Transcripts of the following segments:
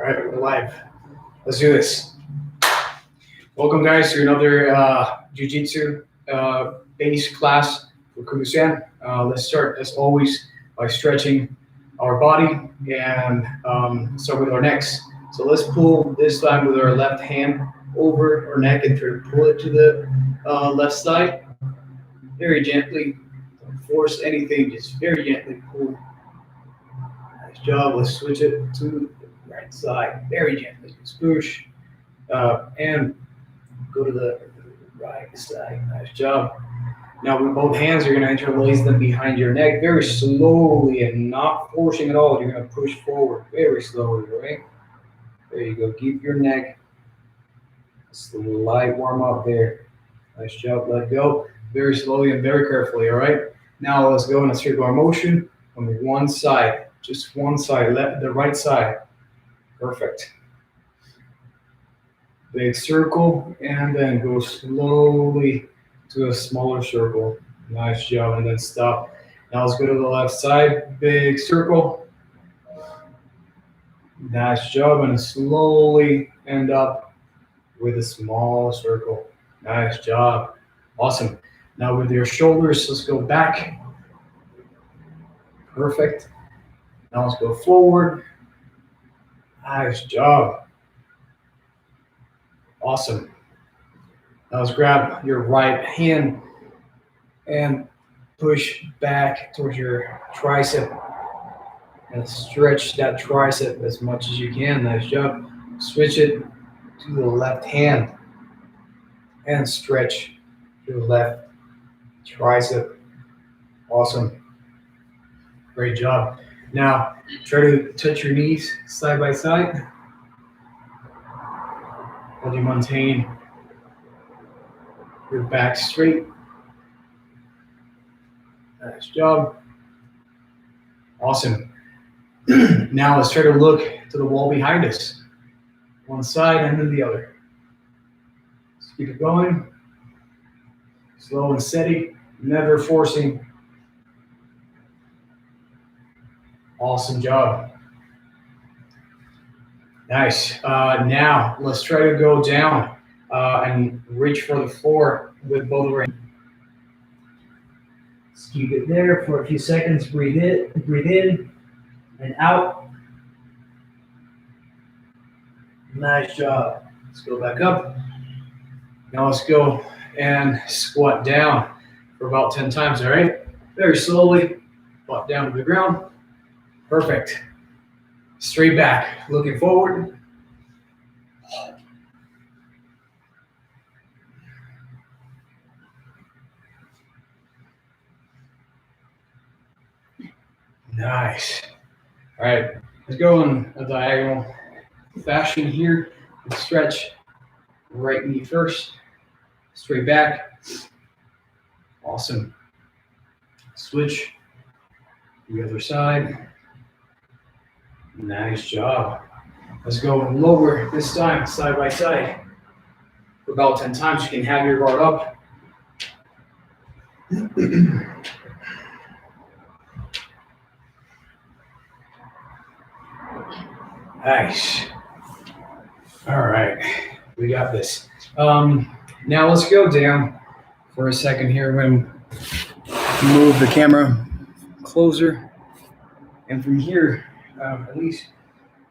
All right, we're live. Let's do this. Welcome, guys, to another Jiu-Jitsu base class for Kurusan. Let's start, as always, by stretching our body and start with our necks. So let's pull this time with our left hand over our neck and try to pull it to the left side. Very gently. Don't force anything, just very gently pull. Nice job. Let's switch it to the right side. Very gently. Just push and go to the right side. Nice job. Now with both hands, you're going to interlace them behind your neck very slowly and not forcing at all. You're going to push forward very slowly, right? There you go. Keep your neck. Just a light warm up there. Nice job. Let go. Very slowly and very carefully, all right? Now let's go in a circular motion on one side. Just one side, the right side. Perfect. Big circle, and then go slowly to a smaller circle. Nice job, and then stop. Now let's go to the left side. Big circle. Nice job, and slowly end up with a small circle. Nice job. Awesome. Now with your shoulders, let's go back. Perfect. Now let's go forward. Nice job. Awesome. Now let's grab your right hand and push back towards your tricep and stretch that tricep as much as you can. Nice job. Switch it to the left hand and stretch your left tricep. Awesome. Great job. Now try to touch your knees side by side. While you maintain your back straight. Nice job. Awesome. Now let's try to look to the wall behind us. One side and then the other. Let's keep it going. Slow and steady, never forcing. Awesome job. Nice. Now let's try to go down and reach for the floor with both of our hands. Let's keep it there for a few seconds. Breathe in and out. Nice job. Let's go back up. Now let's go and squat down for about 10 times, all right? Very slowly, squat down to the ground. Perfect. Straight back, looking forward. Nice. All right, let's go in a diagonal fashion here. Let's stretch right knee first, straight back. Awesome. Switch the other side. Nice job. Let's go lower this time, side by side. For about 10 times, you can have your guard up. Nice. All right, we got this. Now let's go down for a second here. We're going to move the camera closer. And from here, at least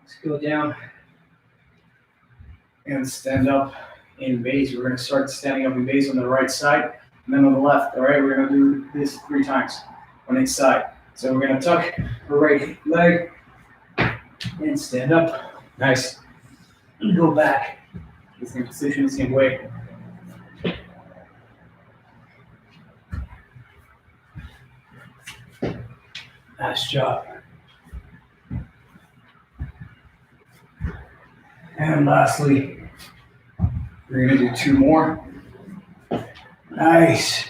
let's go down and stand up in base. We're going to start standing up in base on the right side and then on the left. All right, we're going to do this 3 times on each side. So we're going to tuck our right leg and stand up. Nice. And go back. The same position, the same way. Nice job. And lastly, we're going to do 2 more. Nice.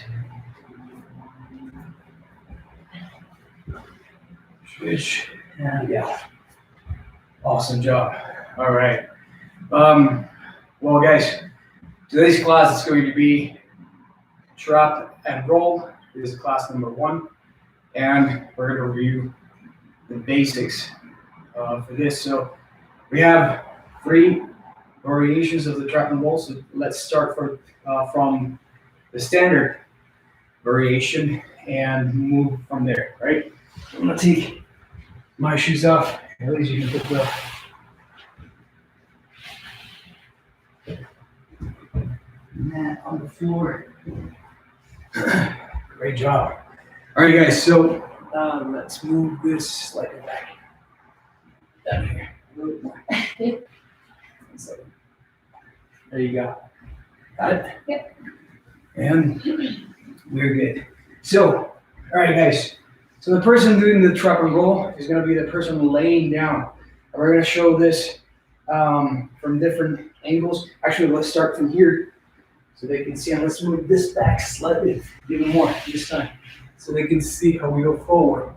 Switch. And yeah. Awesome job. All right. Well, guys, today's class is going to be trap and roll. This is class number 1. And we're going to review the basics for this. So We have 3 variations of the trap and roll. So let's start from the standard variation and move from there, right? I'm gonna take my shoes off. At least you can put the mat on the floor. Great job. All right, guys, so let's move this slightly back down here a little bit more. So, there you go. Got it? Yep. And we're good. So, all right, guys. So the person doing the trap and roll is going to be the person laying down. And we're going to show this from different angles. Actually, let's start from here so they can see. And let's move this back slightly, even more this time, so they can see how we go forward.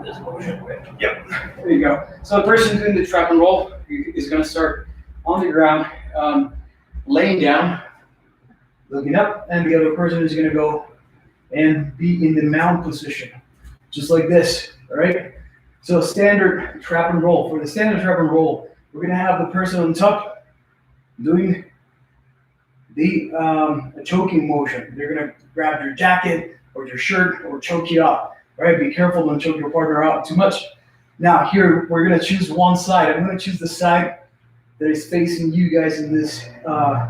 This motion, right? Yep. There you go. So the person doing the trap and roll is going to start on the ground, laying down, looking up, and the other person is going to go and be in the mount position, just like this, all right? So standard trap and roll. For the standard trap and roll, we're gonna have the person on top doing the choking motion. They're gonna grab your jacket or your shirt or choke you up, right? Be careful, don't choke your partner out too much. Now here, we're gonna choose one side. I'm gonna choose the side that is facing you guys in this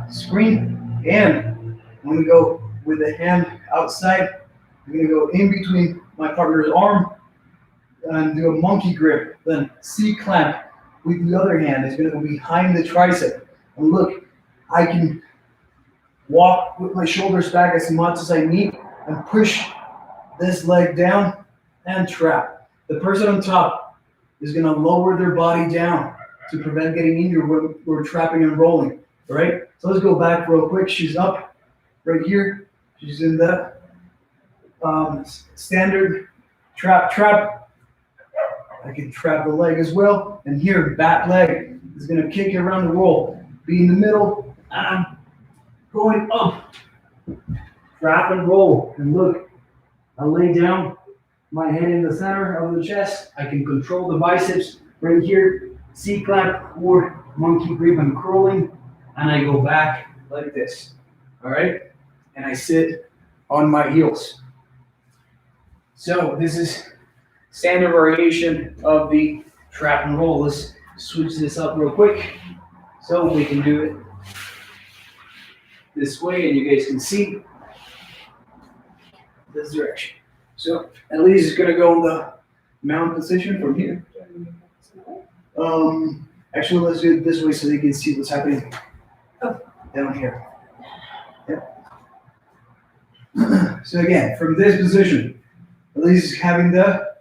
screen, and I'm gonna go with the hand outside. I'm gonna go in between my partner's arm and do a monkey grip. Then C-clamp with the other hand is gonna go behind the tricep. And look, I can walk with my shoulders back as much as I need and push this leg down and trap. The person on top is gonna lower their body down to prevent getting injured when we're trapping and rolling, all right? So let's go back real quick. She's up right here. She's in the standard trap. I can trap the leg as well. And here, back leg is gonna kick it around the roll. Be in the middle, and I'm going up. Trap and roll. And look, I lay down, my head in the center of the chest. I can control the biceps right here. C-clamp or monkey grip. I'm curling, and I go back like this, all right? And I sit on my heels. So this is standard variation of the trap and roll. Let's switch this up real quick so we can do it this way and you guys can see this direction. So at least it's gonna go in the mount position from here. Actually, let's do it this way so they can see what's happening down here. Yep. So again, from this position, at least having the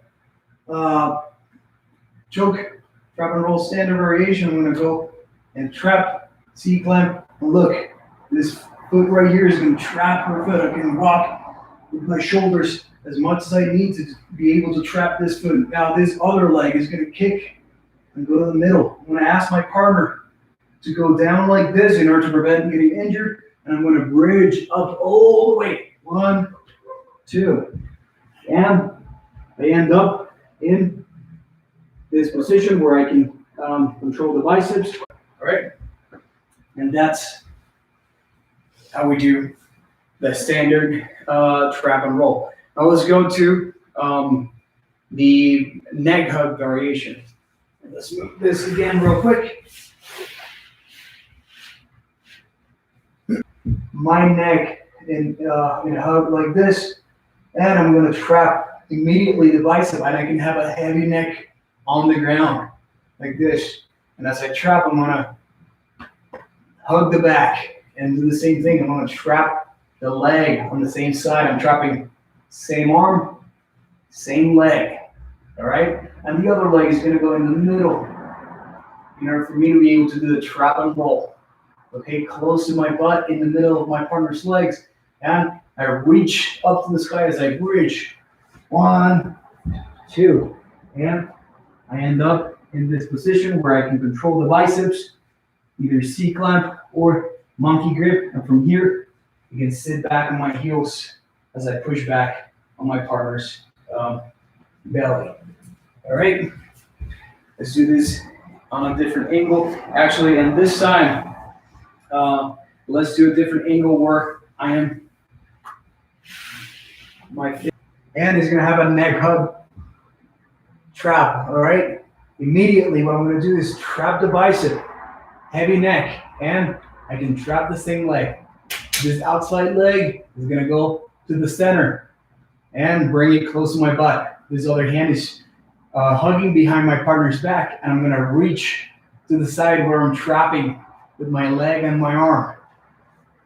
choke, trap and roll standard variation, I'm gonna go and trap, C-clamp, and look, this foot right here is gonna trap her foot. I can walk with my shoulders as much as I need to be able to trap this foot. Now this other leg is gonna kick and go to the middle. I'm gonna ask my partner to go down like this in order to prevent getting injured, and I'm gonna bridge up all the way. 1, 2, and I end up in this position where I can control the biceps, all right? And that's how we do the standard trap and roll. Now let's go to the neck hug variation. Let's move this again real quick. My neck in a hug like this, and I'm gonna trap immediately the bicep, and I can have a heavy neck on the ground like this. And as I trap, I'm gonna hug the back and do the same thing. I'm gonna trap the leg on the same side. I'm trapping same arm, same leg, all right? And the other leg is gonna go in the middle in order for me to be able to do the trap and roll. Okay, close to my butt in the middle of my partner's legs, and I reach up to the sky as I bridge. 1, 2, and I end up in this position where I can control the biceps, either C-clamp or monkey grip, and from here, you can sit back on my heels as I push back on my partner's belly. All right, let's do this on a different angle. Actually, and this time, let's do a different angle where I am. And he's gonna have a neck hug trap. All right. Immediately, what I'm gonna do is trap the bicep, heavy neck, and I can trap the same leg. This outside leg is gonna go to the center and bring it close to my butt. This other hand is hugging behind my partner's back, and I'm gonna reach to the side where I'm trapping with my leg and my arm.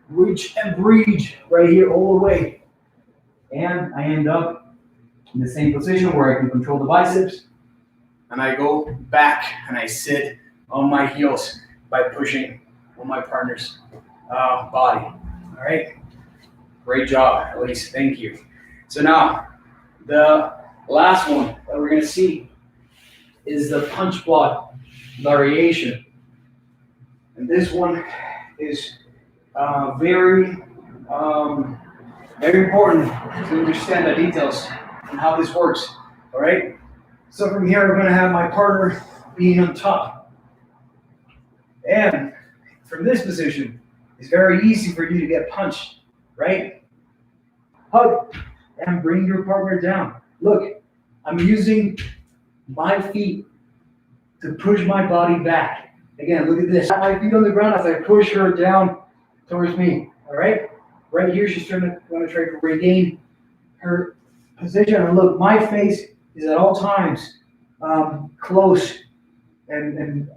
Reach and breathe right here all the way. And I end up in the same position where I can control the biceps. And I go back and I sit on my heels by pushing on my partner's body. All right. Great job, Elise. Thank you. So now, the last one that we're going to see is the punch block variation. And this one is very important to understand the details and how this works. All right. So from here, we're going to have my partner being on top. And from this position, it's very easy for you to get punched, right? Hug and bring your partner down. Look, I'm using my feet to push my body back. Again, look at this. I have my feet on the ground as I push her down towards me. All right? Right here, she's going to try to regain her position. And look, my face is at all times close and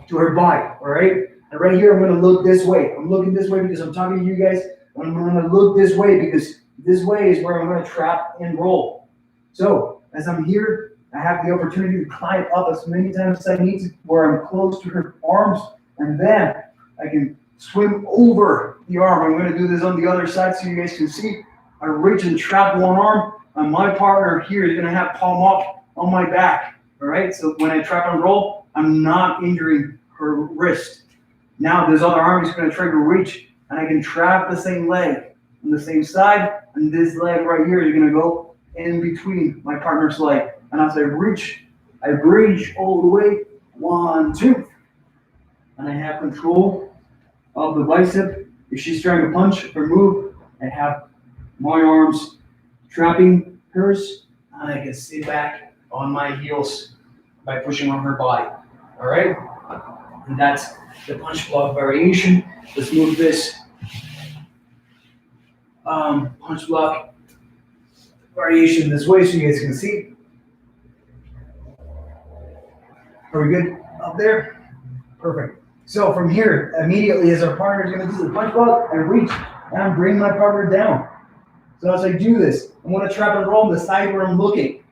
to her body. All right? And right here, I'm going to look this way. I'm looking this way because I'm talking to you guys. I'm going to look this way because this way is where I'm going to trap and roll. So as I'm here, I have the opportunity to climb up as many times as I need to, where I'm close to her arms, and then I can swim over the arm. I'm going to do this on the other side so you guys can see. I reach and trap one arm, and my partner here is going to have palm up on my back. All right. So when I trap and roll, I'm not injuring her wrist. Now this other arm is going to try to reach, and I can trap the same leg on the same side, and this leg right here is going to go in between my partner's leg. And as I reach all the way, 1, 2. And I have control of the bicep. If she's trying to punch or move, I have my arms trapping hers, and I can sit back on my heels by pushing on her body. All right? And that's the punch block variation. Let's move this punch block variation this way so you guys can see. Are we good up there? Perfect. So from here, immediately as our partner is going to do the punch block, I reach and bring my partner down. So as I do this, I'm going to trap and roll on the side where I'm looking.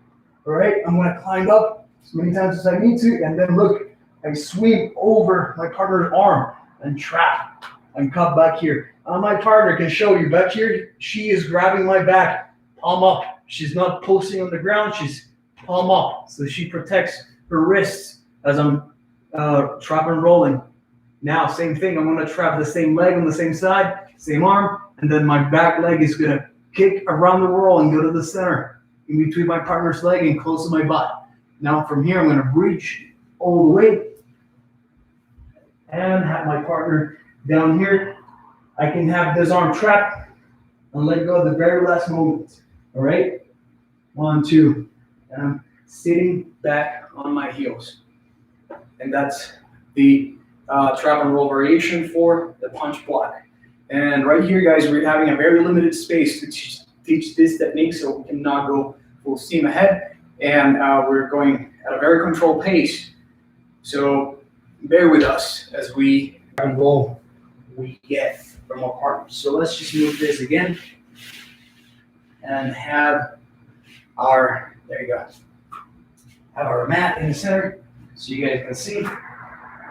All right? I'm going to climb up as many times as I need to, and then look, I sweep over my partner's arm and trap and cut back here. My partner can show you back here, she is grabbing my back, palm up. She's not posting on the ground, she's palm up. So she protects her wrists as I'm trap and rolling. Now, same thing, I'm gonna trap the same leg on the same side, same arm, and then my back leg is gonna kick around the roll and go to the center, in between my partner's leg and close to my butt. Now from here, I'm gonna reach all the way and have my partner down here. I can have this arm trapped and let go at the very last moment. All right? 1, 2. And I'm sitting back on my heels. And that's the trap and roll variation for the punch block. And right here, guys, we're having a very limited space to teach this technique, so we cannot go full steam ahead. And we're going at a very controlled pace. So bear with us as we trap and roll we get from our partners. So let's just move this again and have our, there you go, have our mat in the center so you guys can see.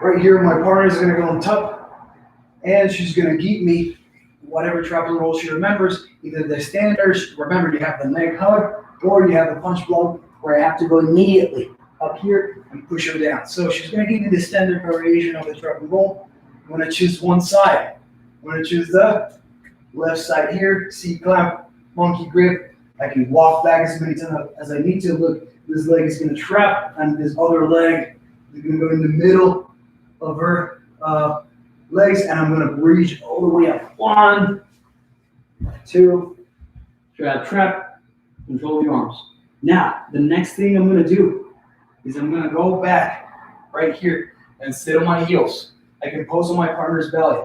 Right here, my partner is going to go on top, and she's going to keep me whatever trap and roll she remembers, either the standards, remember you have the neck hug, or you have the punch block where I have to go immediately up here and push her down. So she's going to give me the standard variation of the trap and roll. I'm going to choose one side. I'm going to choose the left side here, C-clamp, monkey grip. I can walk back as many times as I need to. Look, this leg is going to trap, and this other leg They're gonna go in the middle of her legs, and I'm gonna reach all the way up. 1, 2, trap, control the arms. Now, the next thing I'm gonna do is I'm gonna go back right here and sit on my heels. I can pose on my partner's belly.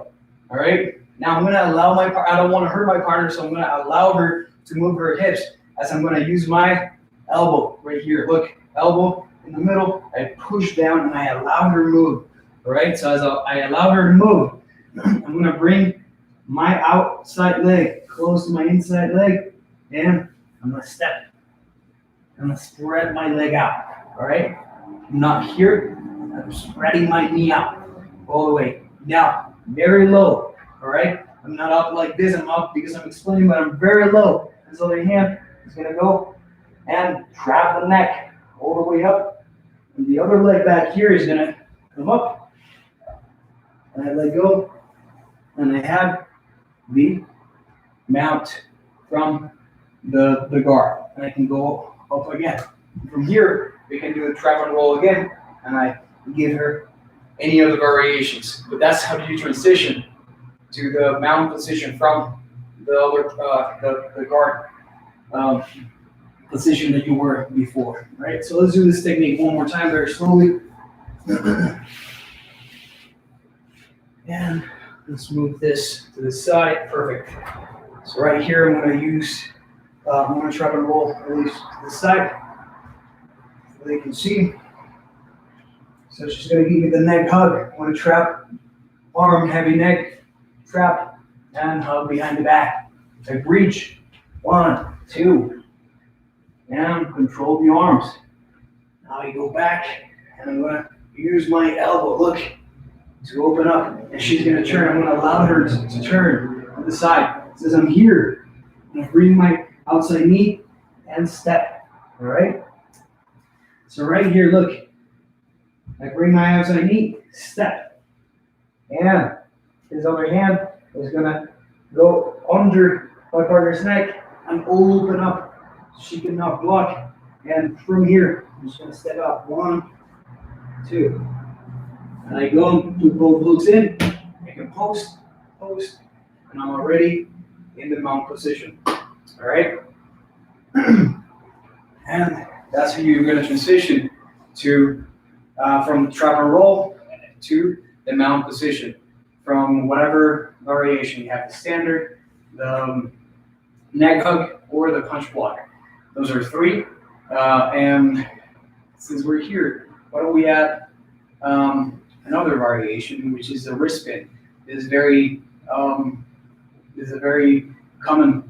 All right. Now I'm gonna allow I don't want to hurt my partner, so I'm gonna allow her to move her hips as I'm gonna use my elbow right here. Look, elbow in the middle. I push down and I allow her to move. All right. So as I allow her to move, I'm gonna bring my outside leg close to my inside leg, and I'm gonna step. I'm gonna spread my leg out. All right. I'm not here. I'm spreading my knee out all the way. Now, very low. All right. I'm not up like this. I'm up because I'm explaining, but I'm very low. This other hand is gonna go and trap the neck all the way up, and the other leg back here is gonna come up, and I let go, and I have the mount from the guard, and I can go up again. From here, we can do a trap and roll again, and I give her any other variations. But that's how you transition to the mount position from the other the guard position that you were before. Right. So let's do this technique one more time, very slowly. And let's move this to the side. Perfect. So right here, I'm going to use, I'm going to try to roll at least to the side so they can see. So she's going to give me the neck hug. I'm going to trap, arm, heavy neck, trap, and hug behind the back. I reach, 1, 2, and control the arms. Now I go back, and I'm going to use my elbow, look, to open up, and she's going to turn. I'm going to allow her to turn to the side. It says I'm here. I'm going to bring my outside knee and step. All right? So right here, look. I bring my outside knee, step. And his other hand is going to go under my partner's neck and open up so she cannot block. And from here, I'm just going to step up. 1, 2. And I go to both hooks in. I can post, and I'm already in the mount position. All right? And that's how you're going to transition to from trap and roll to the mount position from whatever variation you have, the standard, the neck hug, or the punch block. Those are 3. And since we're here, why don't we add another variation, which is the wrist spin. Is a very common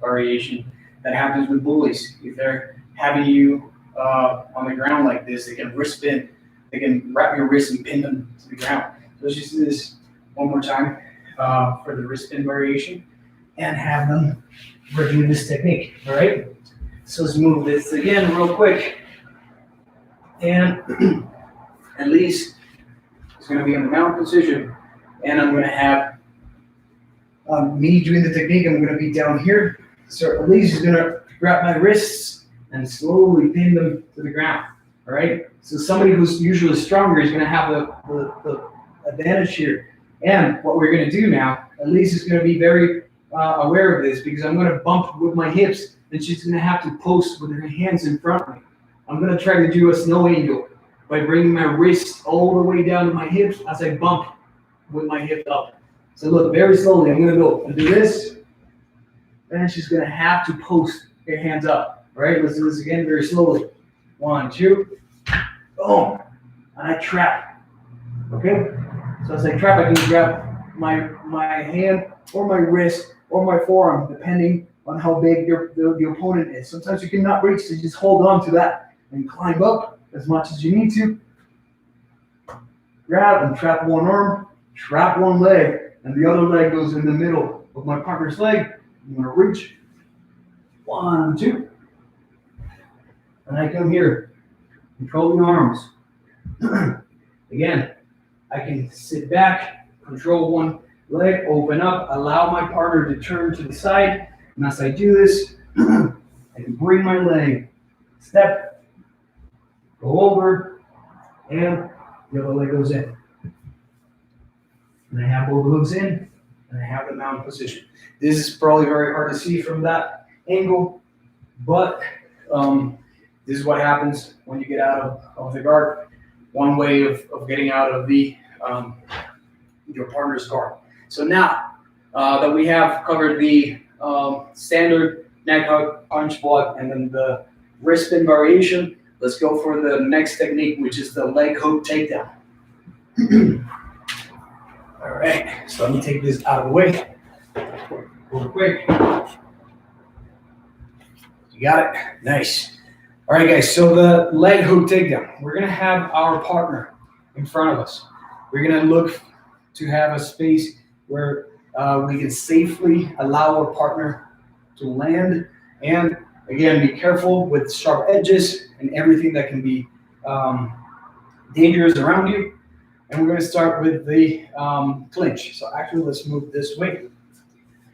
variation that happens with bullies. If they're having you on the ground like this, they can wrist spin. They can wrap your wrist and pin them to the ground. So let's just do this one more time for the wrist spin variation and have them review this technique. All right. So let's move this again real quick. And at least it's going to be in the mount position, and I'm going to have me doing the technique. I'm going to be down here. So at least is going to grab my wrists and slowly pin them to the ground. All right. So somebody who's usually stronger is going to have the advantage here. And what we're going to do now, at least is going to be very aware of this, because I'm going to bump with my hips, and she's going to have to post with her hands in front of me. I'm going to try to do a snow angel by bringing my wrist all the way down to my hips as I bump with my hip up. So look, very slowly, I'm going to go and do this, and she's going to have to post her hands up. All right, let's do this again very slowly. 1, 2, boom, and I trap. Okay, so as I trap, I can grab my hand or my wrist or my forearm, depending on how big the opponent is. Sometimes you cannot reach, so just hold on to that and climb up as much as you need to. Grab and trap one arm, trap one leg, and the other leg goes in the middle of my partner's leg. I'm going to reach. 1, 2. And I come here. Control the arms. Again, I can sit back, control one leg, open up, allow my partner to turn to the side. And as I do this, I can bring my leg, step, go over, and the other leg goes in. And I have both legs in, and I have the mounted position. This is probably very hard to see from that angle, but this is what happens when you get out of the guard. One way of getting out of the your partner's guard. So now that we have covered the standard neck hug, punch block, and then the wrist spin variation, let's go for the next technique, which is the leg hook takedown. All right, so let me take this out of the way real quick. You got it? Nice. All right, guys, so the leg hook takedown. We're gonna have our partner in front of us. We're gonna look to have a space where we can safely allow our partner to land. And again, be careful with sharp edges and everything that can be dangerous around you. And we're going to start with the clinch. So actually, let's move this way.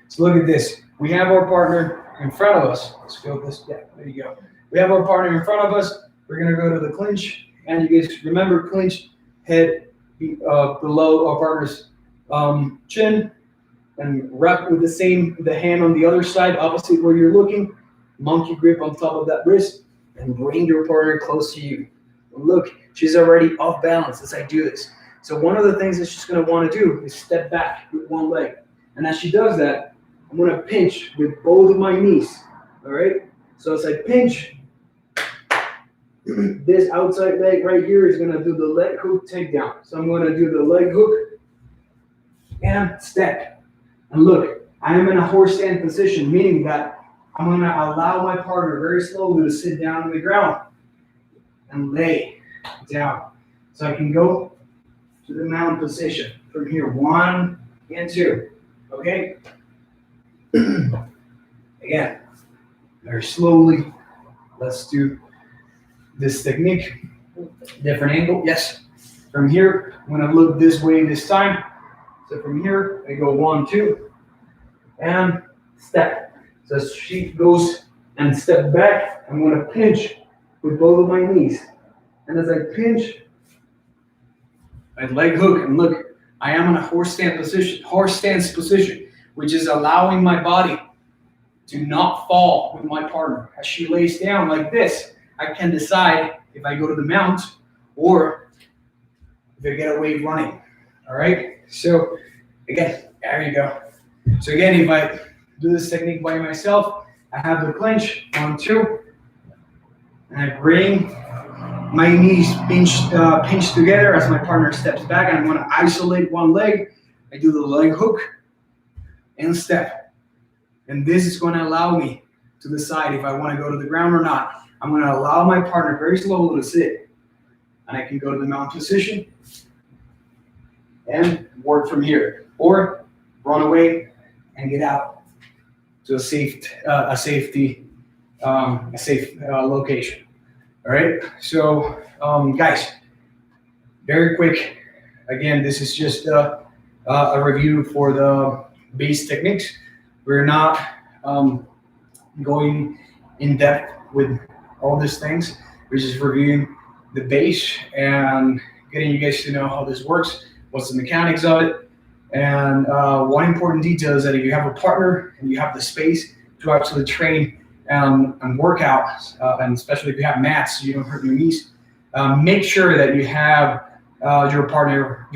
So look at this. We have our partner in front of us. Let's go this. Yeah, there you go. We have our partner in front of us. We're going to go to the clinch. And you guys remember clinch, head below our partner's chin. And wrap with the hand on the other side, opposite where you're looking. Monkey grip on top of that wrist. And bring your partner close to you. Look, she's already off balance as I do this. So one of the things that she's going to want to do is step back with one leg. And as she does that, I'm going to pinch with both of my knees. All right? So as I pinch, this outside leg right here is going to do the leg hook takedown. So I'm going to do the leg hook and step. And look, I am in a horse stand position, meaning that I'm going to allow my partner very slowly to sit down on the ground and lay down. So I can go to the mounted position from here, 1 and 2, okay? Again, very slowly, let's do this technique. Different angle, yes. From here, I'm gonna look this way this time. So from here, I go 1, 2, and step. So as she goes and step back, I'm gonna pinch with both of my knees. And as I pinch, I leg hook, and look, I am in a horse stance position, which is allowing my body to not fall with my partner. As she lays down like this, I can decide if I go to the mount or if I get away running. All right? So again, there you go. So again, if I do this technique by myself, I have the clinch, 1, 2, and I bring my knees pinched together as my partner steps back, and I'm going to isolate one leg. I do the leg hook and step. And this is going to allow me to decide if I want to go to the ground or not. I'm going to allow my partner very slowly to sit. And I can go to the mount position and work from here. Or run away and get out to a safe location. All right, so guys, very quick. Again, this is just a review for the base techniques. We're not going in depth with all these things. We're just reviewing the base and getting you guys to know how this works, what's the mechanics of it. And one important detail is that if you have a partner and you have the space to actually train and work out, and especially if you have mats so you don't hurt your knees, make sure that you have your partner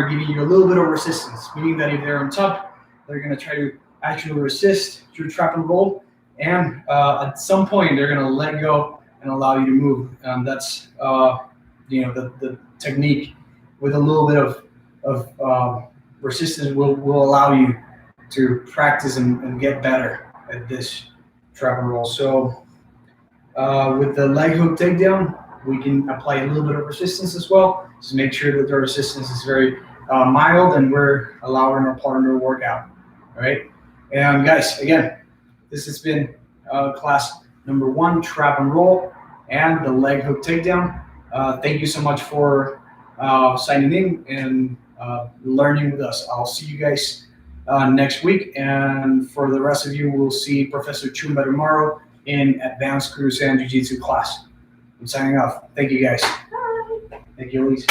giving you a little bit of resistance, meaning that if they're on top, they're going to try to actually resist your trap and roll, and at some point they're going to let go and allow you to move. That's the technique with a little bit of resistance will allow you to practice and get better at this trap and roll. So with the leg hook takedown, we can apply a little bit of resistance as well. Just make sure that the resistance is very mild and we're allowing our partner to work out. All right. And guys, again, this has been class number 1, trap and roll, and the leg hook takedown. Thank you so much for signing in and learning with us. I'll see you guys next week, and for the rest of you, we'll see Professor Chumba tomorrow in Advanced Kurusan Jiu-Jitsu class. I'm signing off. Thank you guys. Bye. Thank you, Elise.